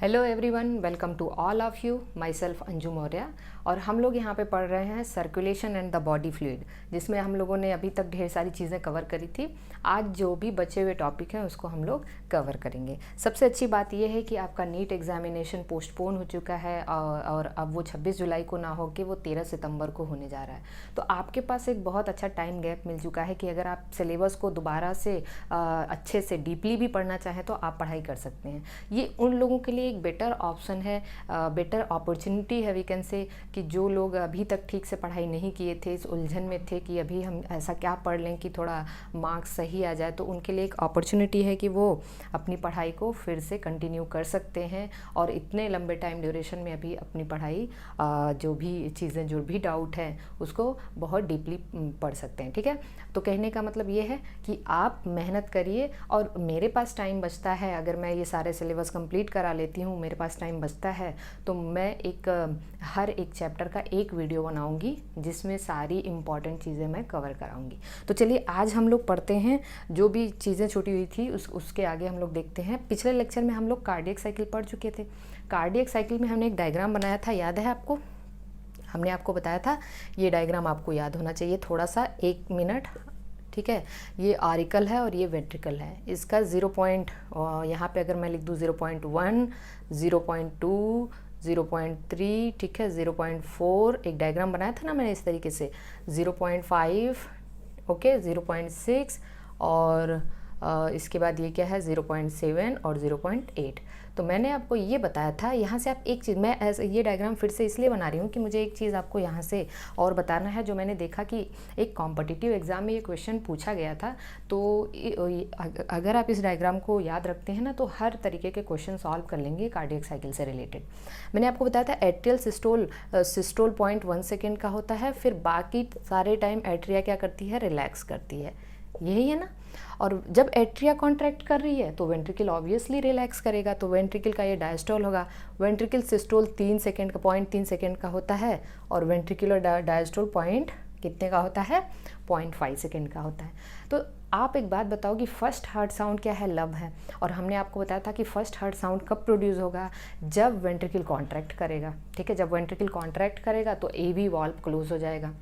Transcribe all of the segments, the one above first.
Hello everyone, welcome to all of you. Myself Anju Maurya. और हम लोग यहाँ पे पढ़ रहे हैं circulation and the body fluid, जिसमें हम लोगों ने अभी तक ढेर सारी चीज़ें कवर करी थी। आज जो भी बचे हुए टॉपिक हैं उसको हम लोग कवर करेंगे। सबसे अच्छी बात यह है कि आपका नीट एग्जामिनेशन पोस्टपोन हो चुका है और अब वो 26 जुलाई को ना हो के वो 13 सितंबर को होने जा रहा है। तो आपके पास एक बहुत अच्छा टाइम गैप मिल चुका है कि अगर आप सिलेबस को दोबारा से अच्छे से डीपली भी पढ़ना चाहें तो आप पढ़ाई कर सकते हैं। ये उन लोगों के लिए एक बेटर ऑप्शन है, बेटर अपॉर्चुनिटी है वी कैन से, कि जो लोग अभी तक ठीक से पढ़ाई नहीं किए थे, इस उलझन में थे कि अभी हम ऐसा क्या पढ़ लें कि थोड़ा मार्क्स सही आ जाए, तो उनके लिए एक अपॉर्चुनिटी है कि वो अपनी पढ़ाई को फिर से कंटिन्यू कर सकते हैं और इतने लंबे टाइम ड्यूरेशन में अभी अपनी पढ़ाई जो भी चीज़ें, जो भी डाउट है उसको बहुत डीपली पढ़ सकते हैं। ठीक है, तो कहने का मतलब ये है कि आप मेहनत करिए और मेरे पास टाइम बचता है, अगर मैं ये सारे सिलेबस कंप्लीट करा लेती हूँ, मेरे पास टाइम बचता है तो मैं हर एक चैप्टर का एक वीडियो बनाऊंगी जिसमें सारी इम्पॉर्टेंट चीज़ें मैं कवर कराऊंगी। तो चलिए आज हम लोग पढ़ते हैं, जो भी चीज़ें छूटी हुई थी उसके आगे हम लोग देखते हैं। पिछले लेक्चर में हम लोग कार्डियक साइकिल पढ़ चुके थे। कार्डियक साइकिल में हमने एक डायग्राम बनाया था, याद है आपको? हमने आपको बताया था ये डायग्राम आपको याद होना चाहिए थोड़ा सा, 1 मिनट। ठीक है, ये आरिकल है और ये वेंट्रिकल है। इसका 0 पॉइंट यहाँ पे अगर मैं लिख दूँ 0.1, 0.2, 0.3, ठीक है, 0.4, एक डायग्राम बनाया था ना मैंने इस तरीके से, 0.5, ओके, 0.6 और इसके बाद ये क्या है 0.7 और 0.8। तो मैंने आपको ये बताया था, यहाँ से आप एक चीज़, मैं ऐसे ये डायग्राम फिर से इसलिए बना रही हूँ कि मुझे एक चीज़ आपको यहाँ से और बताना है, जो मैंने देखा कि एक कॉम्पिटिटिव एग्ज़ाम में ये क्वेश्चन पूछा गया था। तो अगर आप इस डायग्राम को याद रखते हैं ना तो हर तरीके के क्वेश्चन सॉल्व कर लेंगे कार्डियक साइकिल से रिलेटेड। मैंने आपको बताया था एट्रियल सिस्टोल 0.1 सेकेंड का होता है, फिर बाकी सारे टाइम एट्रिया क्या करती है, रिलैक्स करती है, यही है ना। और जब एट्रिया कॉन्ट्रैक्ट कर रही है तो वेंट्रिकल ऑब्वियसली रिलैक्स करेगा, तो वेंट्रिकल का ये डायस्टोल होगा। वेंट्रिकल सिस्टोल 3 सेकेंड का 0.3 सेकेंड का होता है और वेंट्रिकुलर डायस्टोल पॉइंट कितने का होता है, 0.5 सेकेंड का होता है। तो आप एक बात बताओ कि फर्स्ट हार्ट साउंड क्या है, लब है। और हमने आपको बताया था कि फर्स्ट हार्ट साउंड कब प्रोड्यूस होगा, जब वेंट्रिकल कॉन्ट्रैक्ट करेगा। ठीक है, जब वेंट्रिकल कॉन्ट्रैक्ट करेगा तो AV वाल्व क्लोज हो जाएगा,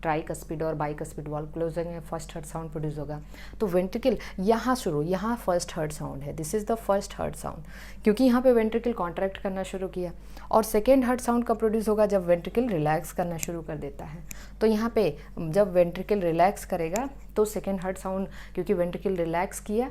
ट्राइकस्पिड और बाइकस्पिड वाल्व क्लोज होंगे, फर्स्ट हार्ट साउंड प्रोड्यूस होगा। तो वेंट्रिकल यहाँ शुरू, यहाँ फर्स्ट हार्ट साउंड है, this is the first heart sound, क्योंकि यहाँ पे वेंट्रिकल कॉन्ट्रैक्ट करना शुरू किया। और सेकेंड हार्ट साउंड कब प्रोड्यूस होगा, जब वेंट्रिकल रिलैक्स करना शुरू कर देता है। तो यहाँ पे जब वेंट्रिकल रिलैक्स करेगा तो सेकेंड हार्ट साउंड, क्योंकि वेंट्रिकल रिलैक्स किया,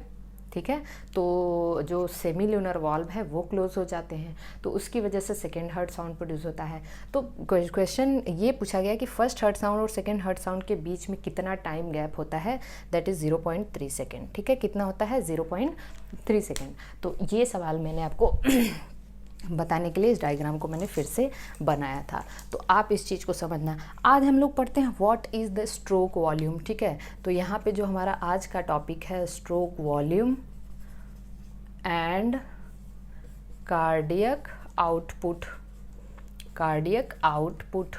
ठीक है, तो जो सेमील्यूनर वाल्व है वो क्लोज हो जाते हैं, तो उसकी वजह से सेकेंड हार्ट साउंड प्रोड्यूस होता है। तो क्वेश्चन ये पूछा गया कि फर्स्ट हार्ट साउंड और सेकेंड हार्ट साउंड के बीच में कितना टाइम गैप होता है, दैट इज़ 0.3 सेकेंड। ठीक है, कितना होता है, 0.3 सेकेंड। तो ये सवाल मैंने आपको बताने के लिए इस डायग्राम को मैंने फिर से बनाया था, तो आप इस चीज़ को समझना। आज हम लोग पढ़ते हैं what is the stroke volume. ठीक है, तो यहाँ पे जो हमारा आज का टॉपिक है, stroke volume and cardiac output. Cardiac output.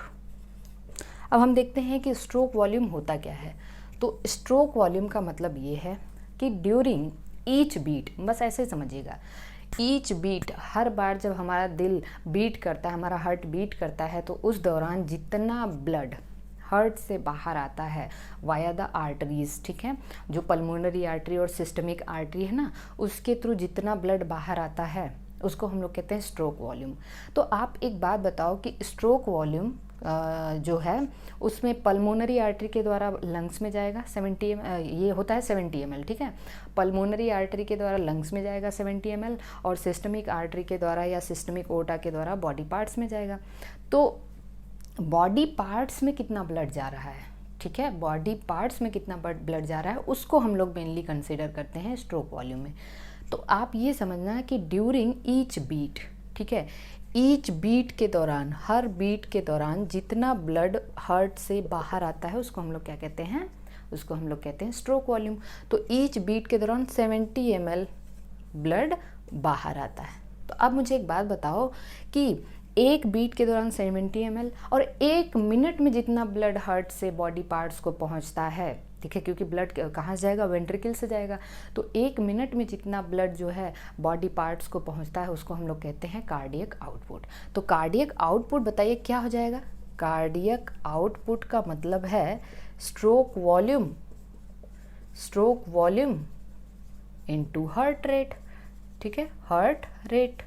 अब हम देखते हैं कि स्ट्रोक वॉल्यूम होता क्या है। तो स्ट्रोक वॉल्यूम का मतलब ये है कि ड्यूरिंग ईच बीट, बस ऐसे समझिएगा, ईच बीट, हर बार जब हमारा दिल बीट करता है, हमारा हार्ट बीट करता है, तो उस दौरान जितना ब्लड हार्ट से बाहर आता है वाया द आर्टरीज, ठीक है, जो पल्मोनरी आर्टरी और सिस्टमिक आर्टरी है ना, उसके थ्रू जितना ब्लड बाहर आता है उसको हम लोग कहते हैं स्ट्रोक वॉल्यूम। तो आप एक बात बताओ कि स्ट्रोक वॉल्यूम जो है उसमें पल्मोनरी आर्टरी के द्वारा लंग्स में जाएगा 70 ml, ये होता है 70 ml, ठीक है, पल्मोनरी आर्टरी के द्वारा लंग्स में जाएगा 70 ml, और सिस्टमिक आर्टरी के द्वारा या सिस्टमिक ओटा के द्वारा बॉडी पार्ट्स में जाएगा। तो बॉडी पार्ट्स में कितना ब्लड जा रहा है, ठीक है, बॉडी पार्ट्स में कितना ब्लड जा रहा है उसको हम लोग मेनली कंसिडर करते हैं स्ट्रोक वॉल्यूम में। तो आप ये समझना कि ड्यूरिंग ईच बीट, ठीक है, ईच बीट के दौरान, हर बीट के दौरान जितना ब्लड हार्ट से बाहर आता है उसको हम लोग क्या कहते हैं, उसको हम लोग कहते हैं स्ट्रोक वॉल्यूम। तो ईच बीट के दौरान 70 ml ब्लड बाहर आता है। तो अब मुझे एक बात बताओ कि एक बीट के दौरान 70 ml और 1 मिनट में जितना ब्लड हार्ट से बॉडी पार्ट्स को पहुंचता है, ठीक है, क्योंकि ब्लड कहाँ से जाएगा, वेंट्रिकल से जाएगा। तो 1 मिनट में जितना ब्लड जो है बॉडी पार्ट्स को पहुंचता है उसको हम लोग कहते हैं कार्डियक आउटपुट। तो कार्डियक आउटपुट बताइए क्या हो जाएगा। कार्डियक आउटपुट का मतलब है stroke volume into heart rate. ठीक है, हार्ट रेट।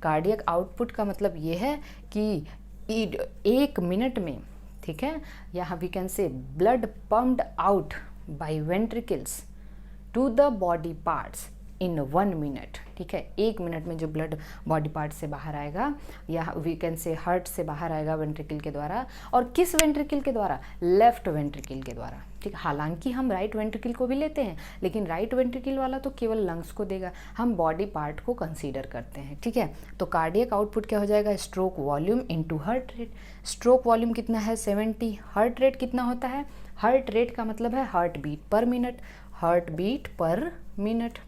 कार्डियक आउटपुट का मतलब ये है कि 1 मिनट में, ठीक है, यहाँ we can say blood pumped out by ventricles to the body parts in 1 minute. ठीक है, 1 मिनट में जो ब्लड बॉडी पार्ट से बाहर आएगा, या वी कैन से हार्ट से बाहर आएगा वेंट्रिकल के द्वारा। और किस वेंट्रिकल के द्वारा, लेफ्ट वेंट्रिकल के द्वारा। ठीक, हालांकि हम राइट वेंट्रिकल को भी लेते हैं, लेकिन राइट वेंट्रिकल वाला तो केवल लंग्स को देगा, हम बॉडी पार्ट को कंसीडर करते हैं। ठीक है, तो कार्डियक आउटपुट क्या हो जाएगा, stroke volume into heart rate. Stroke volume कितना है 70, हार्ट रेट कितना होता है, हार्ट रेट का मतलब है heart beat per minute, heart beat per minute.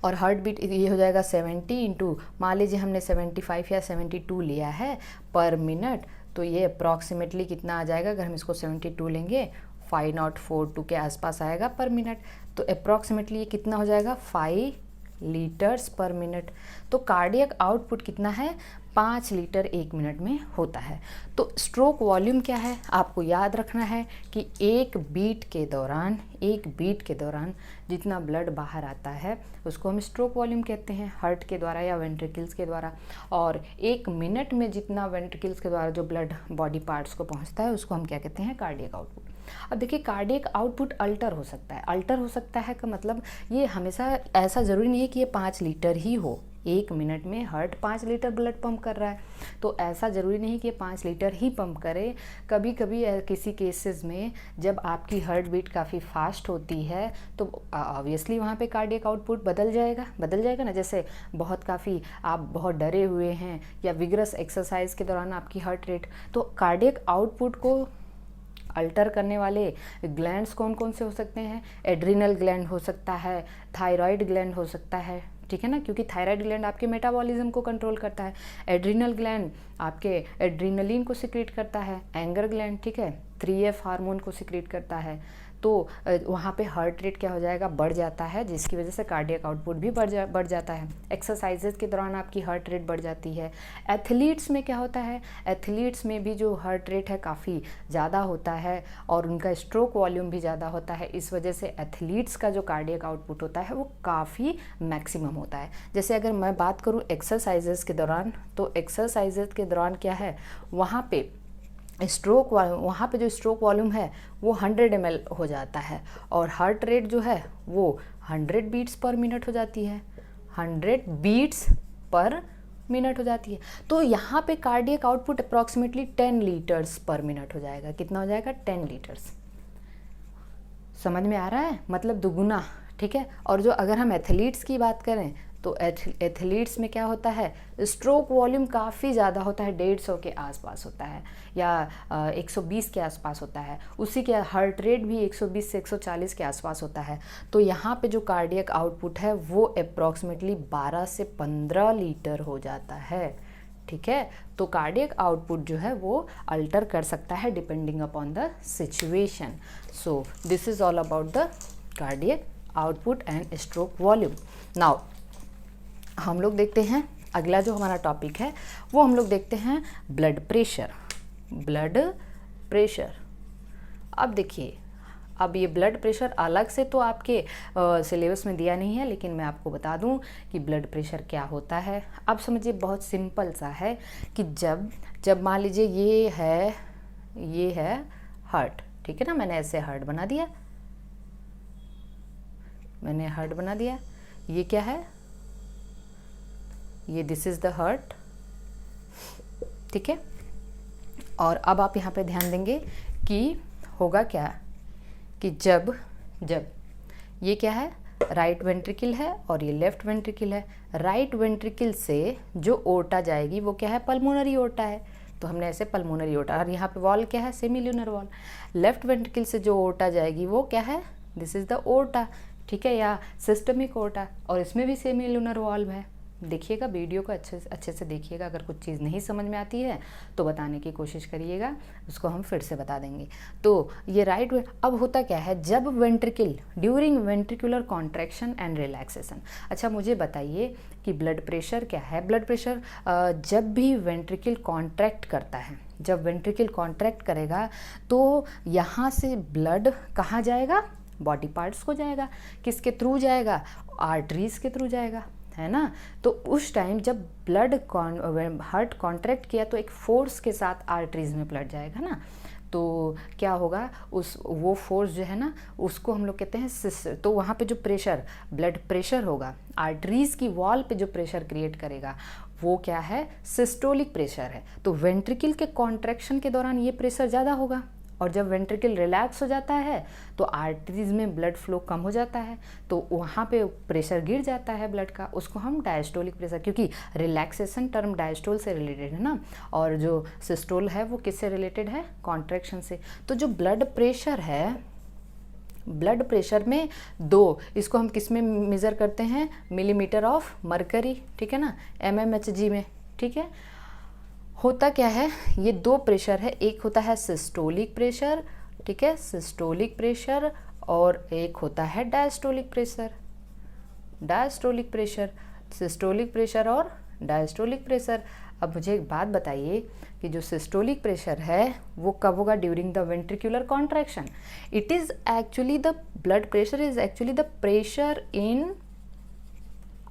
और हार्ट बीट ये हो जाएगा 70 इंटू, मान लीजिए हमने 75 या 72 लिया है पर मिनट, तो ये अप्रॉक्सीमेटली कितना आ जाएगा, अगर हम इसको 72 लेंगे 5042 के आसपास आएगा पर मिनट। तो अप्रॉक्सीमेटली ये कितना हो जाएगा, 5 लीटर्स पर मिनट। तो कार्डियक आउटपुट कितना है, 5 लीटर 1 मिनट में होता है। तो स्ट्रोक वॉल्यूम क्या है, आपको याद रखना है कि एक बीट के दौरान जितना ब्लड बाहर आता है उसको हम स्ट्रोक वॉल्यूम कहते हैं, हार्ट के द्वारा या वेंट्रिकल्स के द्वारा। और 1 मिनट में जितना वेंट्रिकल्स के द्वारा जो ब्लड बॉडी पार्ट्स को पहुंचता है उसको हम क्या कहते हैं, कार्डियक आउटपुट। अब देखिए, कार्डियक आउटपुट अल्टर हो सकता है। अल्टर हो सकता है का मतलब ये हमेशा ऐसा ज़रूरी नहीं है कि ये 5 लीटर ही हो। 1 मिनट में हार्ट 5 लीटर ब्लड पंप कर रहा है, तो ऐसा ज़रूरी नहीं कि 5 लीटर ही पंप करे। कभी कभी किसी केसेस में जब आपकी हार्ट बीट काफ़ी फास्ट होती है तो ऑब्वियसली वहाँ पे कार्डियक आउटपुट बदल जाएगा ना। जैसे काफ़ी आप बहुत डरे हुए हैं या विग्रस एक्सरसाइज के दौरान आपकी हार्ट रेट, तो कार्डियक आउटपुट को अल्टर करने वाले ग्लैंड्स कौन कौन से हो सकते हैं, एड्रिनल ग्लैंड हो सकता है, थायराइड ग्लैंड हो सकता है। ठीक है ना, क्योंकि थायराइड ग्लैंड आपके मेटाबॉलिज्म को कंट्रोल करता है, एड्रिनल ग्लैंड आपके एड्रिनलिन को सिक्रीट करता है, एंगर ग्लैंड, ठीक है, 3F हार्मोन को सिक्रीट करता है। तो वहाँ पे हार्ट रेट क्या हो जाएगा, बढ़ जाता है, जिसकी वजह से कार्डियक आउटपुट भी बढ़ जाता है। एक्सरसाइजेज के दौरान आपकी हार्ट रेट बढ़ जाती है। एथलीट्स में क्या होता है, एथलीट्स में भी जो हार्ट रेट है काफ़ी ज़्यादा होता है और उनका स्ट्रोक वॉल्यूम भी ज़्यादा होता है। इस वजह से एथलीट्स का जो कार्डियक आउटपुट होता है वो काफ़ी मैक्सिमम होता है। जैसे अगर मैं बात करूँ एक्सरसाइजेज के दौरान, तो एक्सरसाइजेज के दौरान क्या है, वहाँ पे जो स्ट्रोक वॉल्यूम है वो 100 ml हो जाता है और हार्ट रेट जो है वो 100 बीट्स पर मिनट हो जाती है, 100 बीट्स पर मिनट हो जाती है। तो यहाँ पे कार्डियक आउटपुट अप्रॉक्सीमेटली 10 लीटर्स पर मिनट हो जाएगा। कितना हो जाएगा, 10 लीटर्स। समझ में आ रहा है, मतलब दुगुना। ठीक है, और जो अगर हम एथलीट्स की बात करें तो एथलीट्स में क्या होता है, स्ट्रोक वॉल्यूम काफ़ी ज़्यादा होता है, 150 के आसपास होता है या 120 के आसपास होता है। उसी के हार्ट रेट भी 120 से 140 के आसपास होता है। तो यहाँ पे जो कार्डियक आउटपुट है वो अप्रॉक्सीमेटली 12 से 15 लीटर हो जाता है। ठीक है, तो कार्डियक आउटपुट जो है वो अल्टर कर सकता है depending upon the situation. So this is all about the cardiac output and stroke volume. Now हम लोग देखते हैं अगला जो हमारा टॉपिक है वो हम लोग देखते हैं ब्लड प्रेशर। अब देखिए, अब ये ब्लड प्रेशर अलग से तो आपके सिलेबस में दिया नहीं है, लेकिन मैं आपको बता दूं कि ब्लड प्रेशर क्या होता है। अब समझिए, बहुत सिंपल सा है कि जब मान लीजिए ये है हार्ट, ठीक है ना, मैंने ऐसे हार्ट बना दिया, ये क्या है, ये दिस इज़ द हार्ट। ठीक है, और अब आप यहाँ पे ध्यान देंगे कि होगा क्या कि जब ये क्या है, राइट वेंट्रिकल है और ये लेफ्ट वेंट्रिकल है। राइट वेंट्रिकल से जो ओर्टा जाएगी वो क्या है, पल्मोनरी ओर्टा है, तो हमने ऐसे पल्मोनरी ओर्टा, और यहाँ पे वॉल क्या है, सेमील्यूनर वॉल। लेफ्ट वेंट्रिकल से जो ओर्टा जाएगी वो क्या है, दिस इज़ द ओर्टा, ठीक है, या सिस्टमिक ओर्टा, और इसमें भी सेमील्यूनर वॉल्व है। देखिएगा वीडियो को अच्छे से देखिएगा। अगर कुछ चीज़ नहीं समझ में आती है तो बताने की कोशिश करिएगा, उसको हम फिर से बता देंगे। तो ये राइट वे। अब होता क्या है जब ventricle during ventricular contraction and relaxation. अच्छा मुझे बताइए कि ब्लड प्रेशर क्या है। ब्लड प्रेशर जब भी वेंट्रिकल कॉन्ट्रैक्ट करता है, जब वेंट्रिकल कॉन्ट्रैक्ट करेगा तो यहाँ से ब्लड कहाँ जाएगा, बॉडी पार्ट्स को जाएगा। किसके थ्रू जाएगा, आर्टरीज के थ्रू जाएगा, है ना। तो उस टाइम जब ब्लड हार्ट कॉन्ट्रैक्ट किया तो एक फोर्स के साथ आर्टरीज में ब्लड जाएगा ना, तो क्या होगा वो फोर्स जो है ना उसको हम लोग कहते हैं सिस्टर। तो वहाँ पे जो प्रेशर, ब्लड प्रेशर होगा, आर्टरीज की वॉल पे जो प्रेशर क्रिएट करेगा वो क्या है, सिस्टोलिक प्रेशर है। तो वेंट्रिकल के कॉन्ट्रैक्शन के दौरान ये प्रेशर ज़्यादा होगा, और जब वेंट्रिकल रिलैक्स हो जाता है तो आर्टरीज में ब्लड फ्लो कम हो जाता है, तो वहाँ पे प्रेशर गिर जाता है ब्लड का, उसको हम डायस्टोलिक प्रेशर, क्योंकि रिलैक्सेशन टर्म डायस्टोल से रिलेटेड है ना, और जो सिस्टोल है वो किससे रिलेटेड है, कॉन्ट्रैक्शन से। तो जो ब्लड प्रेशर है, ब्लड प्रेशर में दो, इसको हम किस में मेज़र करते हैं, मिलीमीटर ऑफ मरकरी, ठीक है ना, mmHg में, ठीक है। होता क्या है, ये दो प्रेशर है, एक होता है सिस्टोलिक प्रेशर, ठीक है, सिस्टोलिक प्रेशर, और एक होता है diastolic pressure. Diastolic pressure, systolic pressure और डायस्टोलिक प्रेशर। अब मुझे एक बात बताइए कि जो सिस्टोलिक प्रेशर है वो कब होगा, during the ventricular contraction. It is actually the blood pressure is actually the pressure in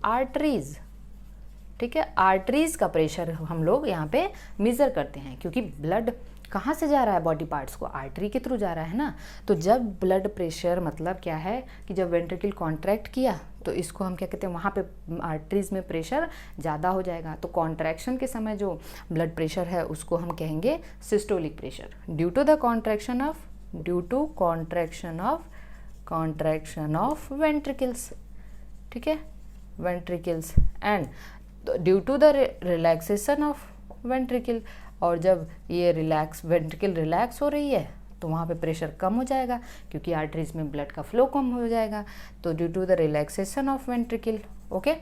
arteries, ठीक है। आर्टरीज का प्रेशर हम लोग यहाँ पे मेज़र करते हैं, क्योंकि ब्लड कहाँ से जा रहा है बॉडी पार्ट्स को, आर्टरी के थ्रू जा रहा है ना। तो जब ब्लड प्रेशर मतलब क्या है कि जब वेंट्रिकल कॉन्ट्रैक्ट किया तो इसको हम क्या कहते हैं, वहाँ पे आर्टरीज में प्रेशर ज़्यादा हो जाएगा। तो कॉन्ट्रैक्शन के समय जो ब्लड प्रेशर है उसको हम कहेंगे systolic pressure, due to the contraction of ventricles, ठीक है, ventricles, and due to the relaxation of ventricle. और जब ये वेंट्रिकल रिलैक्स हो रही है तो वहाँ पे प्रेशर कम हो जाएगा, क्योंकि आर्टरीज में ब्लड का फ्लो कम हो जाएगा, तो due to the relaxation of ventricle. Okay,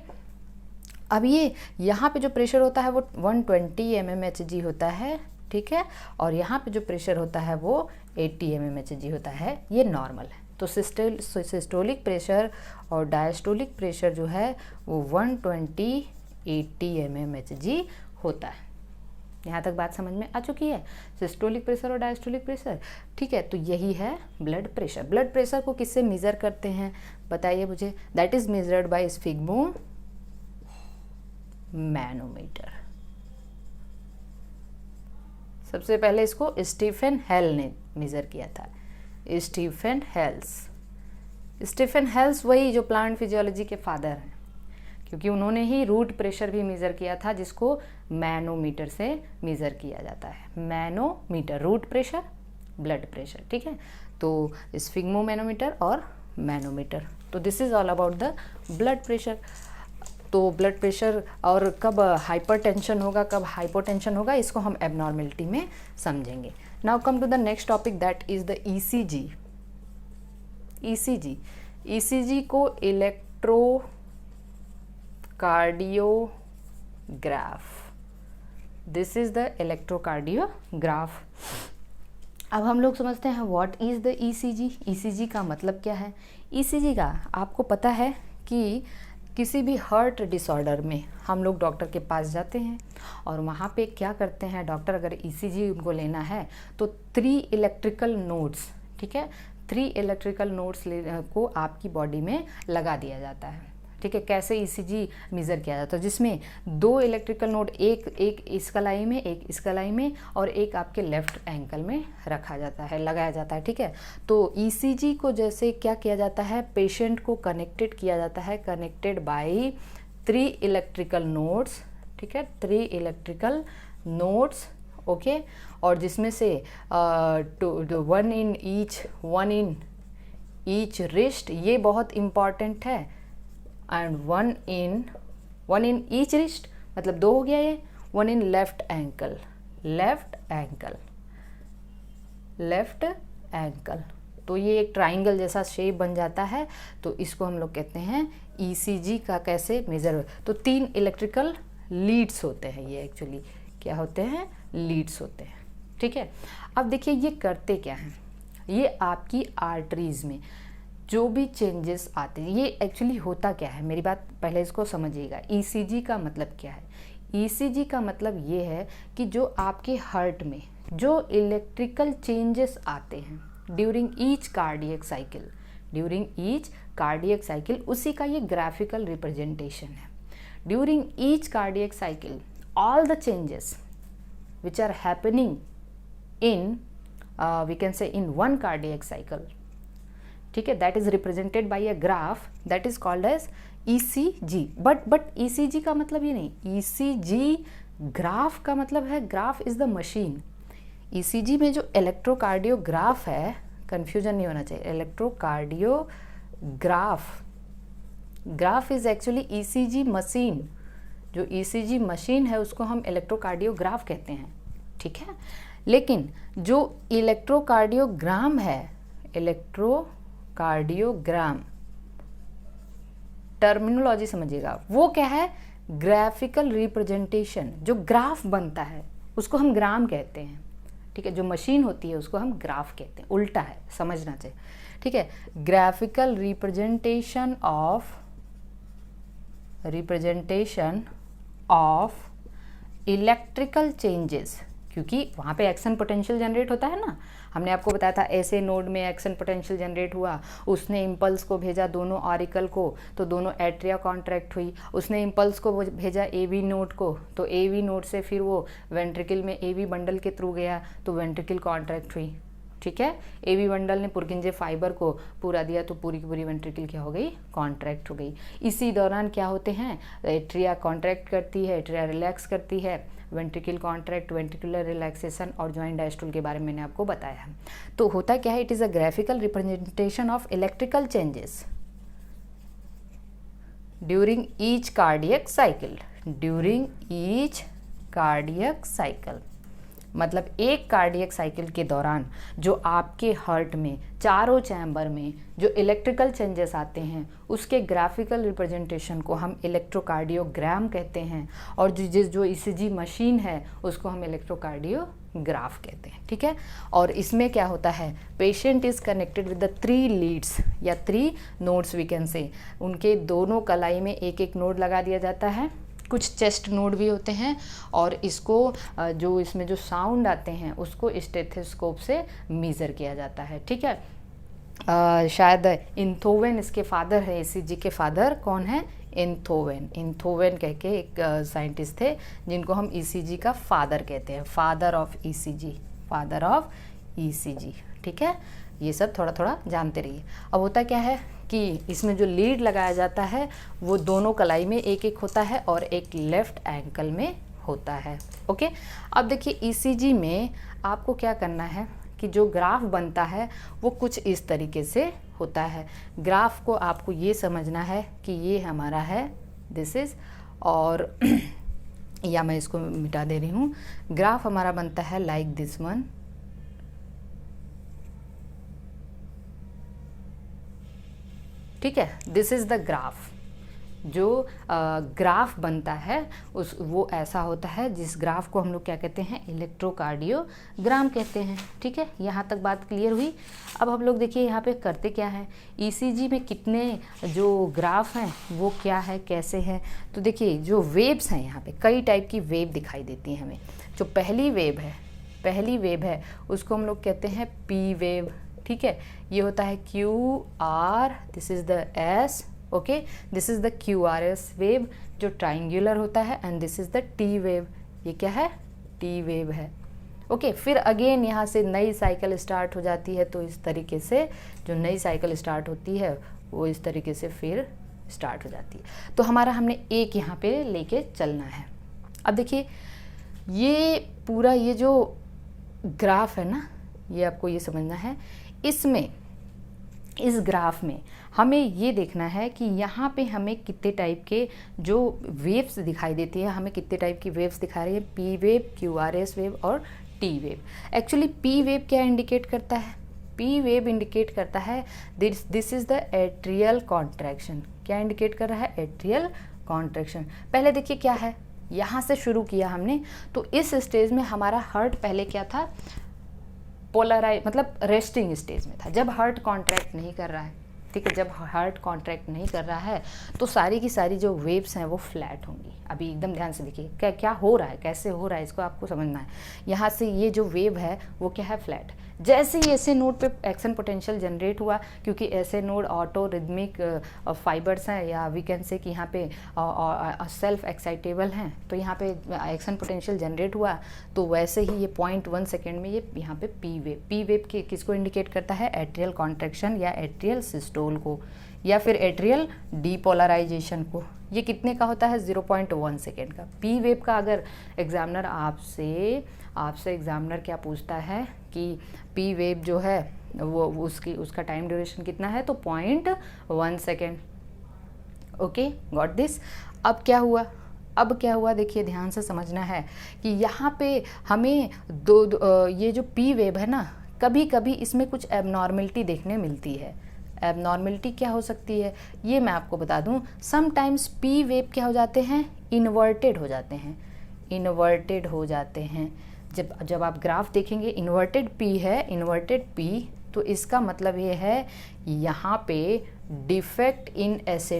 अब ये यहाँ पे जो प्रेशर होता है वो 120 mmHg होता है, ठीक है, और यहाँ पे जो प्रेशर होता है वो 80 mmHg होता है, ये नॉर्मल है। तो सिस्टोलिक प्रेशर और डायस्टोलिक प्रेशर जो है वो 120-80 mmHg होता है। यहाँ तक बात समझ में आ चुकी है, सिस्टोलिक प्रेशर और डायस्टोलिक प्रेशर, ठीक है। तो यही है ब्लड प्रेशर। ब्लड प्रेशर को किससे मेज़र करते हैं बताइए मुझे, that is measured by sphygmo manometer. सबसे पहले इसको स्टीफन हेल ने मेज़र किया था, स्टीफन हेल्स वही जो प्लांट फिजियोलॉजी के फादर हैं, क्योंकि उन्होंने ही रूट प्रेशर भी मेज़र किया था, जिसको मैनोमीटर से मेज़र किया जाता है। Manometer, root pressure, blood pressure, ठीक है। तो स्फिग्मो मैनोमीटर और मैनोमीटर। तो this is all about the blood pressure. तो ब्लड प्रेशर और कब हाइपरटेंशन होगा, कब हाइपोटेंशन होगा, इसको हम एबनॉर्मेलिटी में समझेंगे। Now come to the next topic, that is the ECG. ECG को electrocardiograph, this is the electrocardiograph. अब हम लोग समझते हैं what is the ECG. ECG का मतलब क्या है। ईसीजी का आपको पता है कि किसी भी हार्ट डिसऑर्डर में हम लोग डॉक्टर के पास जाते हैं और वहाँ पे क्या करते हैं डॉक्टर, अगर ईसीजी उनको लेना है तो 3 इलेक्ट्रिकल नोड्स, ठीक है, 3 इलेक्ट्रिकल नोड्स को आपकी बॉडी में लगा दिया जाता है, ठीक है। कैसे ईसीजी मेज़र किया जाता है, जिसमें 2 इलेक्ट्रिकल नोड, एक इस कलाई में, एक इस कलाई में, और एक आपके लेफ्ट एंकल में रखा जाता है, लगाया जाता है, ठीक है। तो ईसीजी को जैसे क्या किया जाता है, पेशेंट को कनेक्टेड किया जाता है, कनेक्टेड बाय 3 इलेक्ट्रिकल नोड्स, ठीक है, 3 इलेक्ट्रिकल नोड्स, ओके। और जिसमें से 1 इन ईच रिस्ट, ये बहुत इम्पॉर्टेंट है, एंड 1 इन ईच रिस्ट मतलब 2 हो गया ये, 1 इन लेफ्ट एंकल, तो ये एक ट्राइंगल जैसा शेप बन जाता है, तो इसको हम लोग कहते हैं ईसीजी का कैसे मेजर। तो 3 इलेक्ट्रिकल लीड्स होते हैं, ये एक्चुअली क्या होते हैं, लीड्स होते हैं, ठीक है। अब देखिए ये करते क्या हैं, ये आपकी आर्टरीज में जो भी चेंजेस आते हैं, ये एक्चुअली होता क्या है, मेरी बात पहले इसको समझिएगा। ईसीजी का मतलब क्या है, ईसीजी का मतलब ये है कि जो आपके हार्ट में जो इलेक्ट्रिकल चेंजेस आते हैं ड्यूरिंग ईच कार्डियक साइकिल, उसी का ये ग्राफिकल रिप्रेजेंटेशन है। During each cardiac cycle all the changes which are happening in we can say in one cardiac cycle, ठीक है, that is represented by a graph that is called as ECG। but ECG का मतलब ये नहीं, ECG graph का मतलब है graph is the machine. ECG में जो इलेक्ट्रोकार्डियोग्राफ है, कंफ्यूजन नहीं होना चाहिए, graph is actually ECG machine. जो ECG मशीन है उसको हम इलेक्ट्रोकार्डियोग्राफ कहते हैं, ठीक है। लेकिन जो इलेक्ट्रोकार्डियोग्राम है, इलेक्ट्रोकार्डियोग्राम टर्मिनोलॉजी समझिएगा, वो क्या है, ग्राफिकल रिप्रेजेंटेशन। जो ग्राफ बनता है उसको हम ग्राम कहते हैं, ठीक है। जो मशीन होती है उसको हम ग्राफ कहते हैं, उल्टा है, समझना चाहिए, ठीक है। Graphical representation of electrical changes, क्योंकि वहाँ पे एक्शन पोटेंशियल जनरेट होता है ना। हमने आपको बताया था ऐसे नोड में एक्शन पोटेंशियल जनरेट हुआ, उसने इम्पल्स को भेजा दोनों ऑरिकल को, तो दोनों एट्रिया कॉन्ट्रैक्ट हुई। उसने इम्पल्स को भेजा एवी नोड को, तो एवी नोड से फिर वो वेंट्रिकल में एवी बंडल के थ्रू गया, तो वेंट्रिकल कॉन्ट्रैक्ट हुई, ठीक है। एवी बंडल ने पुरकिंजे फाइबर को पूरा दिया, तो पूरी की पूरी वेंट्रिकल क्या हो गई, कॉन्ट्रैक्ट हो गई। इसी दौरान क्या होते हैं, एट्रिया कॉन्ट्रैक्ट करती है, एट्रिया रिलैक्स करती है, वेंट्रिकल कॉन्ट्रैक्ट, वेंट्रिकुलर रिलैक्सेशन और जॉइंट डायस्टोल के बारे में मैंने आपको बताया है। तो होता क्या है, it is a graphical representation of electrical changes during each cardiac cycle. मतलब एक कार्डियक साइकिल के दौरान जो आपके हार्ट में चारों चैम्बर में जो इलेक्ट्रिकल चेंजेस आते हैं, उसके ग्राफिकल रिप्रेजेंटेशन को हम इलेक्ट्रोकार्डियोग्राम कहते हैं, और जो ECG मशीन है उसको हम इलेक्ट्रोकार्डियोग्राफ कहते हैं, ठीक है। और इसमें क्या होता है, patient is connected with the 3 leads या 3 नोड्स वी कैन से। उनके दोनों कलाई में एक एक नोड लगा दिया जाता है, कुछ चेस्ट नोड भी होते हैं, और इसको जो इसमें जो साउंड आते हैं उसको स्टेथोस्कोप से मेज़र किया जाता है, ठीक है। शायद इंथोवेन इसके फादर है, ECG के फादर कौन है, इंथोवेन कह के एक साइंटिस्ट थे जिनको हम ECG का फादर कहते हैं, फादर ऑफ ECG, ठीक है। ये सब थोड़ा थोड़ा जानते रहिए। अब होता क्या है कि इसमें जो लीड लगाया जाता है वो दोनों कलाई में एक एक होता है और एक लेफ्ट एंकल में होता है, ओके। अब देखिए ECG में आपको क्या करना है कि जो ग्राफ बनता है वो कुछ इस तरीके से होता है। ग्राफ को आपको ये समझना है कि ये हमारा है, दिस इज़, और या मैं इसको मिटा दे रही हूँ। ग्राफ हमारा बनता है लाइक दिस वन, ठीक है। This is the graph. जो ग्राफ बनता है वो ऐसा होता है, जिस ग्राफ को हम लोग क्या कहते हैं, इलेक्ट्रोकार्डियोग्राम कहते हैं, ठीक है। यहाँ तक बात क्लियर हुई। अब हम लोग देखिए यहाँ पे करते क्या है, ECG में कितने जो ग्राफ हैं वो क्या है, कैसे हैं। तो देखिए जो वेव्स हैं, यहाँ पे कई टाइप की वेव दिखाई देती हैं हमें। जो पहली वेव है उसको हम लोग कहते हैं P वेव, ठीक है। ये होता है QR, this is the S, okay. This is the QRS wave जो ट्राइंगुलर होता है, and this is the T wave, ये क्या है, T वेव है, ओके। फिर अगेन यहाँ से नई साइकिल स्टार्ट हो जाती है, तो इस तरीके से जो नई साइकिल स्टार्ट होती है वो इस तरीके से फिर स्टार्ट हो जाती है। तो हमारा हमने एक यहाँ पे लेके चलना है। अब देखिए ये पूरा ये जो ग्राफ है ना, ये आपको ये समझना है। इसमें इस ग्राफ में हमें ये देखना है कि यहाँ पे हमें कितने टाइप के जो वेव्स दिखाई देती है, हमें कितने टाइप की वेव्स दिखा रही है, P वेव, QRS वेव और T wave. Actually P wave क्या इंडिकेट करता है, पी वेव इंडिकेट करता है this is the atrial contraction. क्या इंडिकेट कर रहा है? Atrial contraction. पहले देखिए क्या है, यहाँ से शुरू किया हमने, तो इस स्टेज में हमारा हार्ट पहले क्या था? पोलराइज, मतलब रेस्टिंग स्टेज में था, जब हार्ट कॉन्ट्रैक्ट नहीं कर रहा है। ठीक है, जब हार्ट कॉन्ट्रैक्ट नहीं कर रहा है तो सारी की सारी जो वेव्स हैं वो फ्लैट होंगी। अभी एकदम ध्यान से देखिए क्या क्या हो रहा है, कैसे हो रहा है, इसको आपको समझना है। यहाँ से ये जो वेव है वो क्या है? फ्लैट। जैसे ही ऐसे नोड पे एक्शन पोटेंशियल जनरेट हुआ, क्योंकि ऐसे नोड ऑटो रिदमिक फाइबर्स हैं, या वी कैन से कि यहाँ पे सेल्फ एक्साइटेबल हैं, तो यहाँ पे एक्शन पोटेंशियल जनरेट हुआ, तो वैसे ही ये 0.1 सेकेंड में ये यहाँ पे पी वेव के किसको इंडिकेट करता है? एट्रियल कॉन्ट्रैक्शन या एट्रियल सिस्टोल को, या फिर एट्रियल डीपोलराइजेशन को। ये कितने का होता है? 0.1 सेकेंड का। पी वेव का अगर एग्जामिनर आपसे एग्जामिनर क्या पूछता है कि पी वेव जो है वो उसका टाइम ड्यूरेशन कितना है, तो 0.1 सेकेंड। Okay, got this. अब क्या हुआ देखिए, ध्यान से समझना है कि यहाँ पे हमें ये जो पी वेव है ना, कभी कभी इसमें कुछ एबनॉर्मलिटी देखने मिलती है। एबनॉर्मलिटी क्या हो सकती है ये मैं आपको बता दूं। समटाइम्स पी वेव क्या हो जाते हैं? इन्वर्टेड हो जाते हैं। जब आप ग्राफ देखेंगे, इन्वर्टेड पी है, इन्वर्टेड पी, तो इसका मतलब ये है यहाँ पे डिफेक्ट इन ऐसे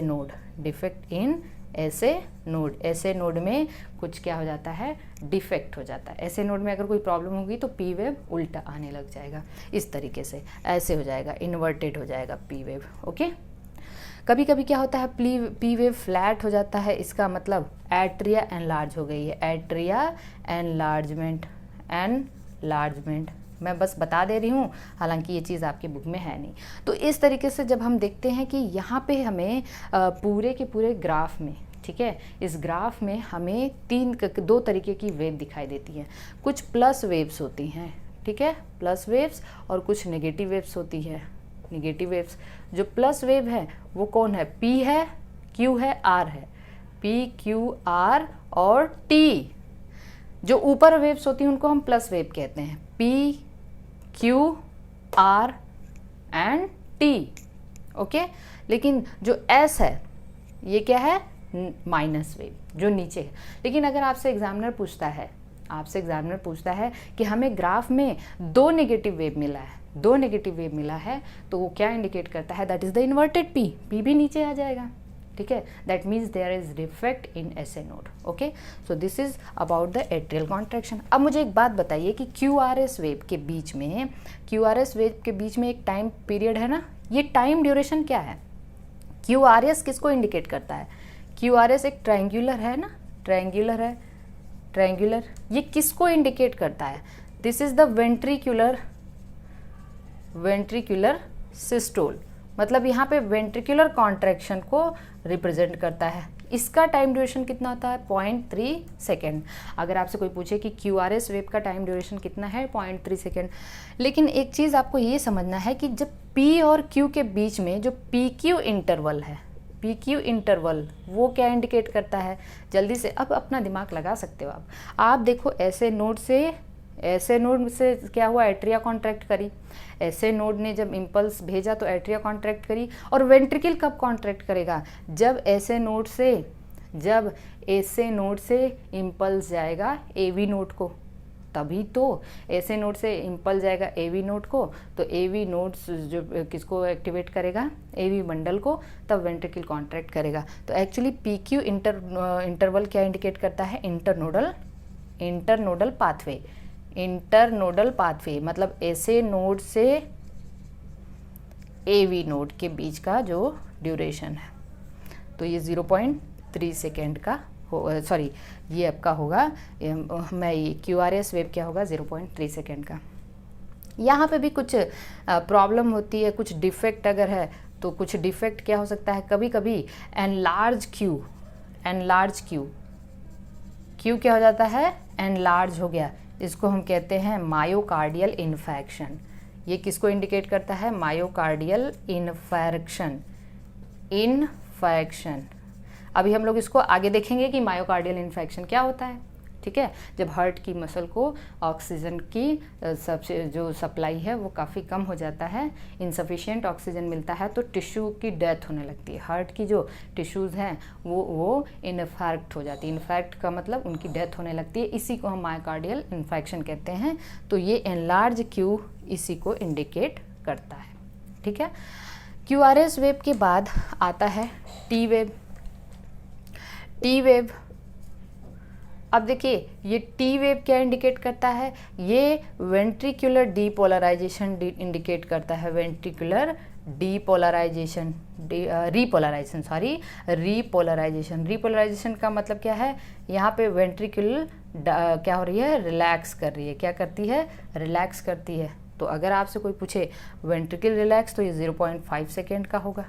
नोड में कुछ क्या हो जाता है? डिफेक्ट हो जाता है। ऐसे नोड में अगर कोई प्रॉब्लम होगी तो पी वेव उल्टा आने लग जाएगा, इस तरीके से ऐसे हो जाएगा, इन्वर्टेड हो जाएगा पी वेव। ओके, कभी कभी क्या होता है? पी वेव फ्लैट हो जाता है, इसका मतलब एट्रिया एनलार्ज हो गई है। एट्रिया एनलार्जमेंट मैं बस बता दे रही हूँ, हालांकि ये चीज़ आपके बुक में है नहीं। तो इस तरीके से जब हम देखते हैं कि यहाँ पे हमें पूरे के पूरे ग्राफ में, ठीक है, इस ग्राफ में हमें दो तरीके की वेव दिखाई देती हैं। कुछ प्लस वेव्स होती हैं, ठीक है, प्लस वेव्स, और कुछ नेगेटिव वेव्स होती है। नेगेटिव वेव्स, जो प्लस वेव है वो कौन है? पी है, क्यू है, आर है। पी, क्यू, आर और टी। जो ऊपर वेव्स होती हैं उनको हम प्लस वेव कहते हैं। P, Q, R and T. Okay, लेकिन जो एस है ये क्या है? माइनस वेव, जो नीचे है। लेकिन अगर आपसे एग्जामिनर पूछता है कि हमें ग्राफ में दो नेगेटिव वेव मिला है, तो वो क्या इंडिकेट करता है? That is the inverted P. P भी नीचे आ जाएगा, ठीक है, that means there is defect in SA node. Okay, so this is about the atrial contraction. अब मुझे एक बात बताइए कि क्यूआरएस वेव के बीच में एक टाइम पीरियड है ना, ये टाइम ड्यूरेशन क्या है? क्यूआरएस किसको इंडिकेट करता है? क्यूआरएस एक ट्रायंगुलर है ना, ट्रायंगुलर, ये किसको इंडिकेट करता है? This is the ventricular systole, मतलब यहाँ पे वेंट्रिकुलर कॉन्ट्रैक्शन को रिप्रेजेंट करता है। इसका टाइम ड्यूरेशन कितना होता है? 0.3 सेकेंड। अगर आपसे कोई पूछे कि क्यूआरएस वेव का टाइम ड्यूरेशन कितना है? 0.3 सेकेंड। लेकिन एक चीज़ आपको ये समझना है कि जब पी और क्यू के बीच में जो पी क्यू इंटरवल है, पी क्यू इंटरवल, वो क्या इंडिकेट करता है? जल्दी से अब अपना दिमाग लगा सकते हो आप देखो, ऐसे नोड से क्या हुआ? एट्रिया कॉन्ट्रैक्ट करी। ऐसे नोड ने जब इम्पल्स भेजा तो एट्रिया कॉन्ट्रैक्ट करी। और वेंट्रिकल कब कॉन्ट्रैक्ट करेगा? जब ऐसे नोड से इम्पल्स जाएगा एवी नोड को, तभी तो ऐसे नोड से इम्पल्स जाएगा एवी नोड को, तो एवी नोड्स जो किसको एक्टिवेट करेगा? एवी बंडल को, तब वेंट्रिकल कॉन्ट्रैक्ट करेगा। तो एक्चुअली पी क्यू इंटरवल क्या इंडिकेट करता है? इंटरनोडल पाथवे, मतलब ऐसे नोड से एवी नोड के बीच का जो ड्यूरेशन है, तो ये 0.3 सेकेंड का सॉरी ये आपका होगा, ये क्यूआरएस वेव क्या होगा? 0.3 सेकेंड का। यहाँ पे भी कुछ प्रॉब्लम होती है, कुछ डिफेक्ट अगर है तो कुछ डिफेक्ट क्या हो सकता है? कभी कभी एनलार्ज क्यू क्या हो जाता है? एनलार्ज हो गया, इसको हम कहते हैं मायोकार्डियल इन्फेक्शन। ये किसको इंडिकेट करता है? Myocardial infection. अभी हम लोग इसको आगे देखेंगे कि मायोकार्डियल इन्फेक्शन क्या होता है। ठीक है। जब हार्ट की मसल को ऑक्सीजन की सबसे जो सप्लाई है वो काफ़ी कम हो जाता है, इनसफिशिएंट ऑक्सीजन मिलता है, तो टिश्यू की डेथ होने लगती है। हार्ट की जो टिश्यूज़ हैं वो इनफैक्ट हो जाती है। इनफैक्ट का मतलब उनकी डेथ होने लगती है, इसी को हम मायोकार्डियल इन्फेक्शन कहते हैं। तो ये एनलार्ज क्यू इसी को इंडिकेट करता है, ठीक है। क्यूआरएस वेव के बाद आता है टी वेव। टी वेव, अब देखिए ये टी वेव क्या इंडिकेट करता है, ये वेंट्रिकुलर डीपोलराइजेशन इंडिकेट करता है। Ventricular depolarisation, repolarisation. रीपोलराइजेशन का मतलब क्या है, यहाँ पे वेंट्रिकुलर क्या हो रही है, रिलैक्स कर रही है। क्या करती है, रिलैक्स करती है। तो अगर आपसे कोई पूछे वेंट्रिकल रिलैक्स, तो ये 0.5 सेकेंड का होगा।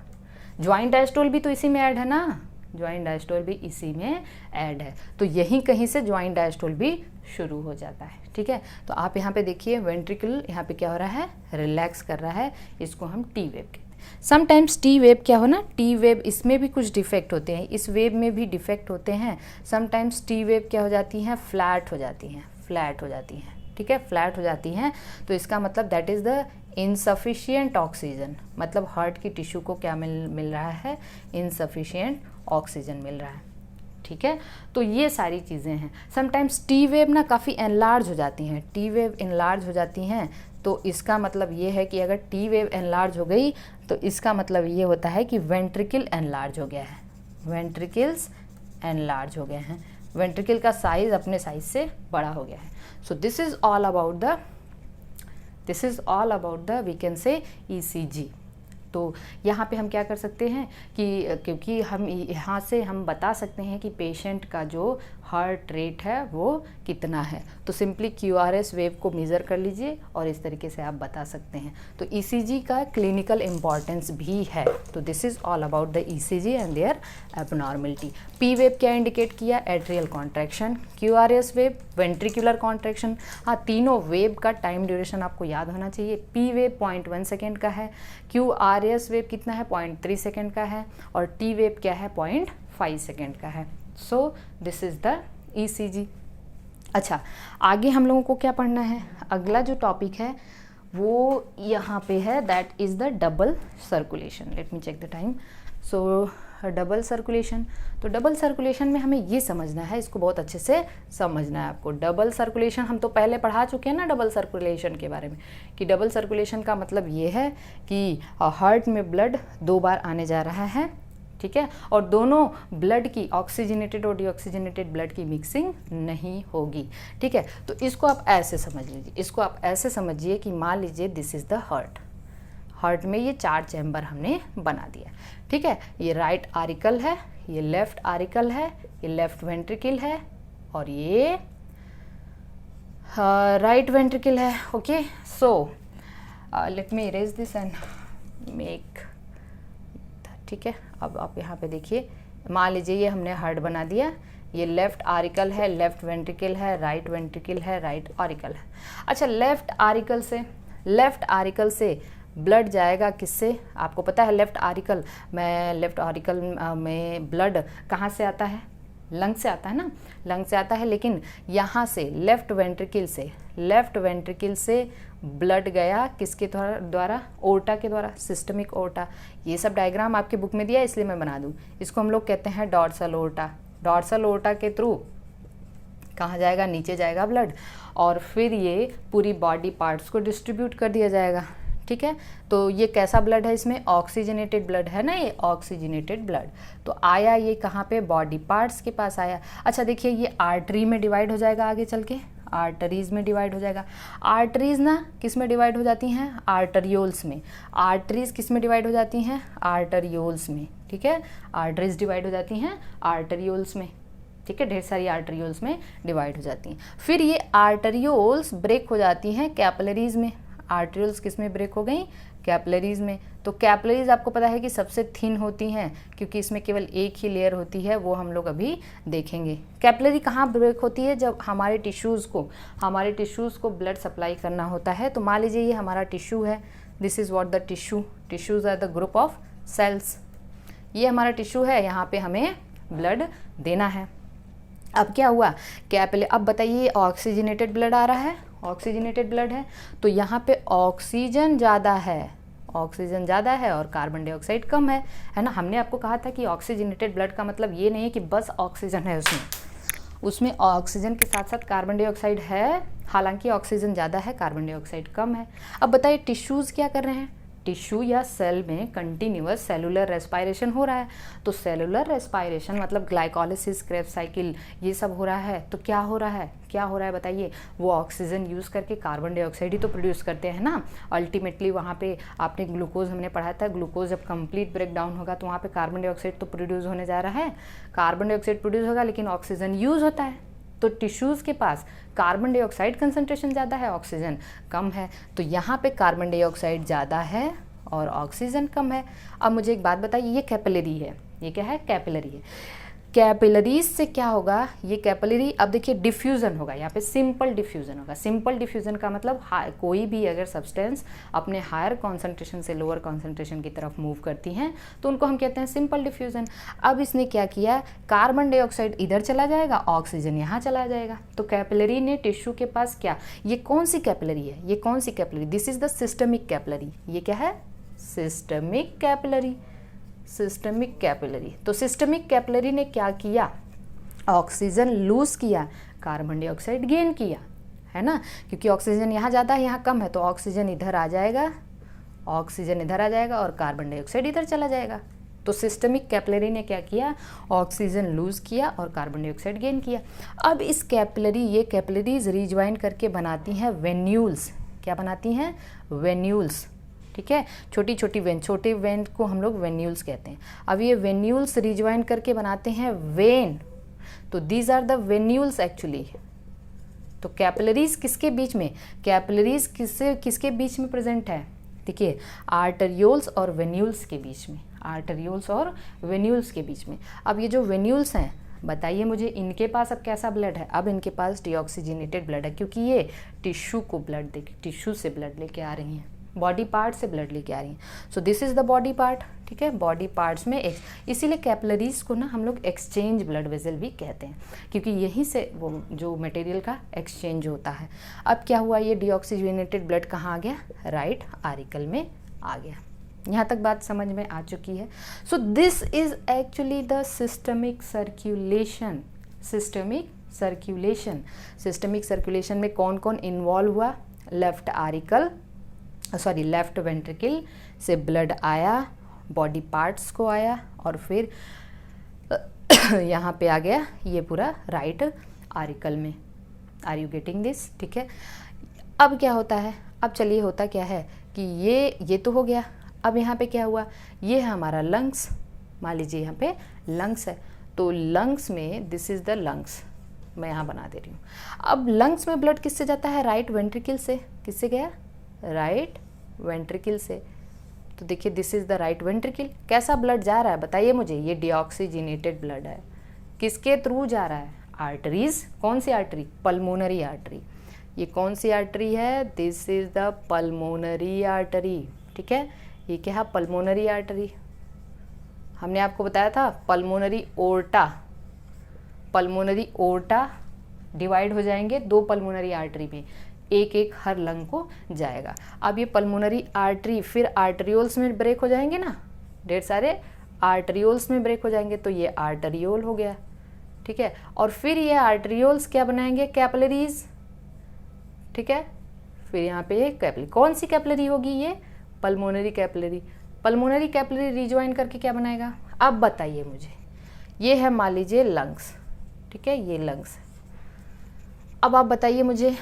ज्वाइंट डायस्टोल भी तो इसी में ऐड है ना, ज्वाइंट डायस्टोल भी इसी में ऐड है, तो यहीं कहीं से ज्वाइंट डायस्टोल भी शुरू हो जाता है, ठीक है। तो आप यहाँ पे देखिए वेंट्रिकल यहाँ पे क्या हो रहा है, रिलैक्स कर रहा है, इसको हम टी वेव कहते हैं। समटाइम्स टी वेव क्या हो ना, टी वेव इसमें भी कुछ डिफेक्ट होते हैं, इस वेव में भी डिफेक्ट होते हैं। समटाइम्स टी वेव क्या हो जाती हैं, फ्लैट हो जाती हैं, फ्लैट हो जाती हैं, ठीक है, फ्लैट हो जाती हैं। तो इसका मतलब that is the insufficient oxygen, मतलब हार्ट की टिश्यू को क्या मिल रहा है, इनसफिशिएंट ऑक्सीजन मिल रहा है, ठीक है। तो ये सारी चीज़ें हैं। समटाइम्स टी वेव ना काफ़ी एनलार्ज हो जाती हैं, टी वेव एनलार्ज हो जाती हैं, तो इसका मतलब ये है कि अगर टी वेव एनलार्ज हो गई तो इसका मतलब ये होता है कि वेंट्रिकल एनलार्ज हो गया है, वेंट्रिकल्स एनलार्ज हो गए हैं, वेंट्रिकल का साइज अपने साइज से बड़ा हो गया है। So this is all about the we can say ECG। तो यहाँ पे हम क्या कर सकते हैं कि क्योंकि हम यहाँ से हम बता सकते हैं कि पेशेंट का जो हार्ट रेट है वो कितना है, तो सिंपली QRS वेव को मेज़र कर लीजिए और इस तरीके से आप बता सकते हैं। तो ECG का क्लिनिकल इम्पॉर्टेंस भी है। तो this is all about the ECG and their abnormality. P wave क्या इंडिकेट किया, atrial contraction. QRS wave ventricular contraction. हाँ, तीनों वेव का टाइम ड्यूरेशन आपको याद होना चाहिए। P वेव 0.1 सेकेंड का है, QRS वेव कितना है, 0.3 सेकेंड का है, और T वेव क्या है, 0.5 सेकेंड का है। So this is the ECG। अच्छा, आगे हम लोगों को क्या पढ़ना है, अगला जो टॉपिक है वो यहाँ पे है, that is the double circulation. Let me check the time. So double circulation, तो डबल सर्कुलेशन में हमें ये समझना है, इसको बहुत अच्छे से समझना है आपको। डबल सर्कुलेशन हम तो पहले पढ़ा चुके हैं ना डबल सर्कुलेशन के बारे में, कि डबल सर्कुलेशन का मतलब ये है कि हार्ट में ब्लड 2 बार आने जा रहा है, ठीक है, और दोनों ब्लड की ऑक्सीजनेटेड और डीऑक्सीजनेटेड ब्लड की मिक्सिंग नहीं होगी, ठीक है। तो इसको आप ऐसे समझ लीजिए, इसको आप ऐसे समझिए कि मान लीजिए this is the heart, heart में ये 4 चैम्बर हमने बना दिया, ठीक है। ये राइट आरिकल है, ये लेफ्ट आरिकल है, ये लेफ्ट वेंट्रिकल है, और ये राइट वेंट्रिकल है। Okay, so let me erase this and make, ठीक है। अब आप यहाँ पे देखिए, मान लीजिए ये हमने हार्ट बना दिया, ये लेफ्ट आरिकल है, लेफ्ट वेंट्रिकल है, राइट वेंट्रिकल है, राइट आरिकल है। अच्छा, लेफ्ट आरिकल से ब्लड जाएगा किससे, आपको पता है लेफ्ट आरिकल में ब्लड कहाँ से आता है, लंग से आता है ना, लंग से आता है। लेकिन यहाँ से लेफ्ट वेंट्रिकल से ब्लड गया किसके द्वारा, ओर्टा के द्वारा, सिस्टमिक ओर्टा। ये सब डायग्राम आपके बुक में दिया है इसलिए मैं बना दूँ। इसको हम लोग कहते हैं डॉर्सल ओर्टा। डॉर्सल ओर्टा के थ्रू कहाँ जाएगा, नीचे जाएगा ब्लड, और फिर ये पूरी बॉडी पार्ट्स को डिस्ट्रीब्यूट कर दिया जाएगा, ठीक है। तो ये कैसा ब्लड है, इसमें ऑक्सीजनेटेड ब्लड है ना, ये ऑक्सीजनेटेड ब्लड। तो आया ये कहाँ पे, बॉडी पार्ट्स के पास आया। अच्छा देखिए, ये आर्टरी में डिवाइड हो जाएगा, आगे चल के आर्टरीज में डिवाइड हो जाएगा। आर्टरीज ना किस में डिवाइड हो जाती हैं, आर्टरियोल्स में। आर्टरीज किस में डिवाइड हो जाती हैं, आर्टरियोल्स में, ठीक है। आर्टरीज डिवाइड हो जाती हैं आर्टरियोल्स में, ठीक है, ढेर सारी आर्टरियोल्स में डिवाइड हो जाती हैं। फिर ये आर्टरियोल्स ब्रेक हो जाती हैं कैपिलरीज में। आर्टरियोल्स किस में ब्रेक हो गई, कैपिलरीज में। तो कैपिलरीज आपको पता है कि सबसे थिन होती हैं, क्योंकि इसमें केवल एक ही लेयर होती है, वो हम लोग अभी देखेंगे। कैपिलरी कहाँ ब्रेक होती है, जब हमारे टिश्यूज़ को ब्लड सप्लाई करना होता है। तो मान लीजिए ये हमारा टिश्यू है, this is what the tissues are the group of cells. ये हमारा टिश्यू है, यहाँ पे हमें ब्लड देना है, अब क्या हुआ, अब बताइए ऑक्सीजनेटेड ब्लड आ रहा है, ऑक्सीजनेटेड ब्लड है, तो यहाँ पे ऑक्सीजन ज़्यादा है, ऑक्सीजन ज़्यादा है और कार्बन डाइऑक्साइड कम है ना। हमने आपको कहा था कि ऑक्सीजनेटेड ब्लड का मतलब ये नहीं है कि बस ऑक्सीजन है उसमें ऑक्सीजन के साथ साथ कार्बन डाइऑक्साइड है, हालांकि ऑक्सीजन ज़्यादा है, कार्बन डाइऑक्साइड कम है। अब बताइए टिश्यूज़ क्या कर रहे हैं, टिश्यू या सेल में कंटिन्यूअस सेलुलर रेस्पायरेशन हो रहा है, तो सेलुलर रेस्पायरेशन मतलब ग्लाइकोलिसिस, क्रेब्स साइकिल, ये सब हो रहा है। तो क्या हो रहा है बताइए, वो ऑक्सीजन यूज़ करके कार्बन डाइऑक्साइड ही तो प्रोड्यूस करते हैं ना। अल्टीमेटली वहाँ पे आपने ग्लूकोज, हमने पढ़ा था, ग्लूकोज जब कंप्लीट ब्रेक डाउन होगा तो वहाँ पे कार्बन डाइऑक्साइड तो प्रोड्यूस होने जा रहा है, कार्बन डाइऑक्साइड प्रोड्यूस होगा लेकिन ऑक्सीजन यूज़ होता है। तो टिश्यूज़ के पास कार्बन डाइऑक्साइड कंसंट्रेशन ज़्यादा है, ऑक्सीजन कम है, तो यहाँ पे कार्बन डाइऑक्साइड ज़्यादा है और ऑक्सीजन कम है। अब मुझे एक बात बताइए, ये कैपिलरी है, ये क्या है, कैपिलरी है। कैपिलरीज से क्या होगा, ये कैपिलरी, अब देखिए डिफ्यूज़न होगा, यहाँ पे सिंपल डिफ्यूज़न होगा। सिंपल डिफ्यूज़न का मतलब कोई भी अगर सब्सटेंस अपने हायर कॉन्सेंट्रेशन से लोअर कॉन्सेंट्रेशन की तरफ मूव करती हैं तो उनको हम कहते हैं सिंपल डिफ्यूज़न। अब इसने क्या किया, कार्बन डाइऑक्साइड इधर चला जाएगा, ऑक्सीजन यहाँ चला जाएगा। तो कैपिलरी ने टिश्यू के पास क्या, ये कौन सी कैपिलरी है, ये कौन सी capillary, this is the systemic capillary. ये क्या है, सिस्टमिक कैपिलरी, सिस्टमिक कैपिलरी। तो सिस्टमिक कैपिलरी ने क्या किया, ऑक्सीजन लूज किया, कार्बन डाइऑक्साइड गेन किया, है ना, क्योंकि ऑक्सीजन यहाँ ज़्यादा है, यहाँ कम है, तो ऑक्सीजन इधर आ जाएगा, ऑक्सीजन इधर आ जाएगा और कार्बन डाइऑक्साइड इधर चला जाएगा। तो सिस्टमिक कैपिलरी ने क्या किया, ऑक्सीजन लूज किया और कार्बन डाइऑक्साइड गेन किया। अब इस कैपिलरी, ये कैपिलरीज रिज्वाइन करके बनाती हैं वेन्यूल्स। क्या बनाती हैं, वेन्यूल्स, ठीक है, छोटी छोटी वेन, छोटे वेन को हम लोग वेन्यूल्स कहते हैं। अब ये वेन्यूल्स रिज्वाइन करके बनाते हैं वेन, तो these are the venules actually. तो कैपिलरीज किसके बीच में, कैपिलरीज किसके बीच में प्रेजेंट है, देखिए आर्टरियोल्स और वेन्यूल्स के बीच में, आर्टरियोल्स और वेन्यूल्स के बीच में। अब ये जो वेन्यूल्स हैं, बताइए मुझे, इनके पास अब कैसा ब्लड है, अब इनके पास डीऑक्सीजनेटेड ब्लड है, क्योंकि ये टिश्यू को ब्लड दे, टिश्यू से ब्लड लेके आ रही हैं, बॉडी पार्ट से ब्लड लेके आ रही हैं। सो this is the body part, ठीक है, बॉडी पार्ट्स में इसीलिए कैपिलरीज को ना हम लोग एक्सचेंज ब्लड वेसल भी कहते हैं, क्योंकि यहीं से वो जो मटेरियल का एक्सचेंज होता है। अब क्या हुआ, ये डीऑक्सीजनेटेड ब्लड कहाँ आ गया, राइट आरिकल में आ गया। यहाँ तक बात समझ में आ चुकी है। So this is actually the systemic circulation. Systemic circulation, systemic circulation में कौन कौन इन्वॉल्व हुआ, left auricle, sorry left ventricle से ब्लड आया, बॉडी पार्ट्स को आया और फिर यहाँ पे आ गया ये पूरा राइट आरिकल में। आर यू गेटिंग दिस, ठीक है। अब क्या होता है, अब चलिए होता क्या है कि ये तो हो गया। अब यहाँ पे क्या हुआ, ये है हमारा लंग्स, मान लीजिए यहाँ पे लंग्स है, तो लंग्स में दिस इज़ द लंग्स, मैं यहाँ बना दे रही हूँ। अब लंग्स में ब्लड किससे जाता है, राइट वेंट्रिकल से, किससे गया, राइट वेंट्रिकल से। तो देखिए this is the right ventricle, कैसा ब्लड जा रहा है बताइए मुझे, ये डीऑक्सीजनेटेड ब्लड है, किसके थ्रू जा रहा है, आर्टरीज, कौन सी आर्टरी, पल्मोनरी आर्टरी। ये कौन सी आर्टरी है, this is the pulmonary artery, ठीक है। ये क्या है, पल्मोनरी आर्टरी, हमने आपको बताया था pulmonary aorta, pulmonary aorta divide हो जाएंगे दो पल्मोनरी आर्टरी में, एक एक हर लंग को जाएगा। अब ये पल्मोनरी आर्टरी फिर आर्टरियोल्स में ब्रेक हो जाएंगे ना, ढेर सारे आर्टरियोल्स में ब्रेक हो जाएंगे, तो ये आर्टरियोल हो गया, ठीक है। और फिर ये आर्टरियोल्स क्या बनाएंगे, कैपिलरीज, ठीक है। फिर यहाँ पे ये कैपिलरी, कौन सी कैपिलरी होगी, ये pulmonary capillary. Pulmonary capillary rejoin करके क्या बनाएगा, अब बताइए मुझे, ये है मान लीजिए लंग्स, ठीक है, ये लंग्स। अब आप बताइए मुझे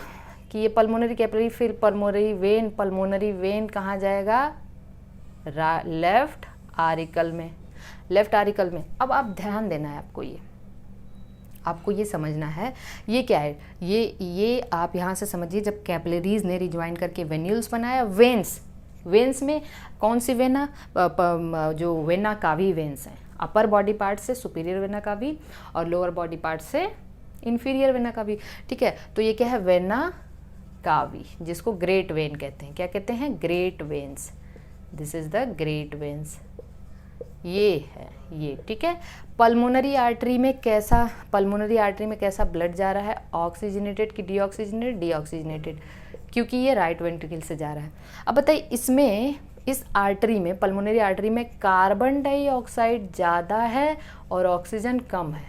कि ये पल्मोनरी कैपिलरी, फिर पल्मोनरी वेन कहाँ जाएगा, लेफ्ट आरिकल में, लेफ्ट आरिकल में। अब आप ध्यान देना है आपको ये समझना है, ये क्या है, ये आप यहाँ से समझिए, जब कैपिलरीज ने रिज्वाइन करके वेन्यूल्स बनाया, वेन्स में कौन सी वेना, जो वेना कावी वेन्स हैं, अपर बॉडी पार्ट से सुपीरियर वेना कावी और लोअर बॉडी पार्ट से इन्फीरियर वेना कावी, ठीक है। तो ये क्या है, वेना कावी, जिसको ग्रेट वेन कहते हैं, क्या कहते हैं, great veins, this is the great veins, ये है ये, ठीक है। पल्मोनरी आर्टरी में कैसा ब्लड जा रहा है, ऑक्सीजनेटेड कि डीऑक्सीजनेटेड, डीऑक्सीजनेटेड, क्योंकि ये राइट वेंट्रिकल से जा रहा है। अब बताइए इसमें, इस आर्टरी में, पल्मोनरी आर्टरी में कार्बन डाइऑक्साइड ज़्यादा है और ऑक्सीजन कम है।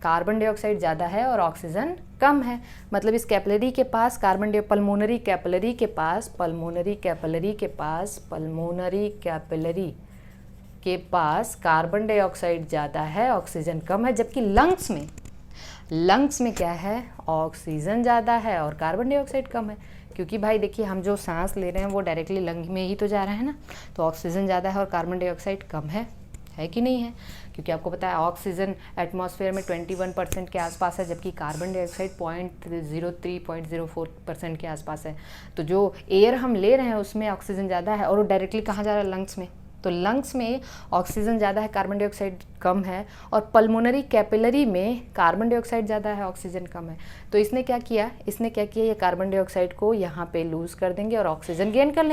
कार्बन डाइऑक्साइड ज़्यादा है और ऑक्सीजन कम है, मतलब इस कैपिलरी के पास पल्मोनरी कैपिलरी के पास कार्बन डाइऑक्साइड ज़्यादा है, ऑक्सीजन कम है। जबकि लंग्स में क्या है, ऑक्सीजन ज़्यादा है और कार्बन डाइऑक्साइड कम है, क्योंकि भाई देखिए हम जो सांस ले रहे हैं वो डायरेक्टली लंग में ही तो जा रहा है ना, तो ऑक्सीजन ज़्यादा है और कार्बन डाइऑक्साइड कम है कि नहीं है? क्योंकि आपको पता है ऑक्सीजन एटमॉस्फेयर में 21% के आसपास है, जबकि कार्बन डाइऑक्साइड 0.04% के आसपास है। तो जो एयर हम ले रहे हैं उसमें ऑक्सीजन ज़्यादा है और वो डायरेक्टली कहाँ जा रहा है, लंग्स में। तो लंग्स में ऑक्सीजन ज़्यादा है, कार्बन डाइऑक्साइड कम है, और पल्मोनरी कैपिलरी में कार्बन डाइऑक्साइड ज़्यादा है, ऑक्सीजन कम है। तो इसने क्या किया, ये कार्बन डाइऑक्साइड को यहाँ पे लूज़ कर देंगे और ऑक्सीजन गेन कर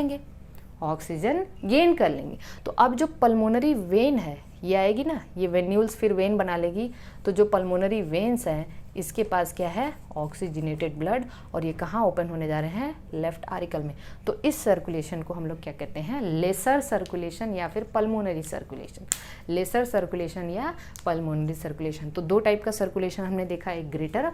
लेंगे। तो अब जो पल्मोनरी वेन है ये आएगी ना, ये वेन्यूल्स फिर वेन बना लेगी। तो जो पल्मोनरी वेन्स हैं इसके पास क्या है, ऑक्सीजनेटेड ब्लड, और ये कहाँ ओपन होने जा रहे हैं, लेफ्ट आरिकल में। तो इस सर्कुलेशन को हम लोग क्या कहते हैं, लेसर सर्कुलेशन या फिर पल्मोनरी सर्कुलेशन। लेसर सर्कुलेशन या पल्मोनरी सर्कुलेशन। तो दो टाइप का सर्कुलेशन हमने देखा, एक ग्रेटर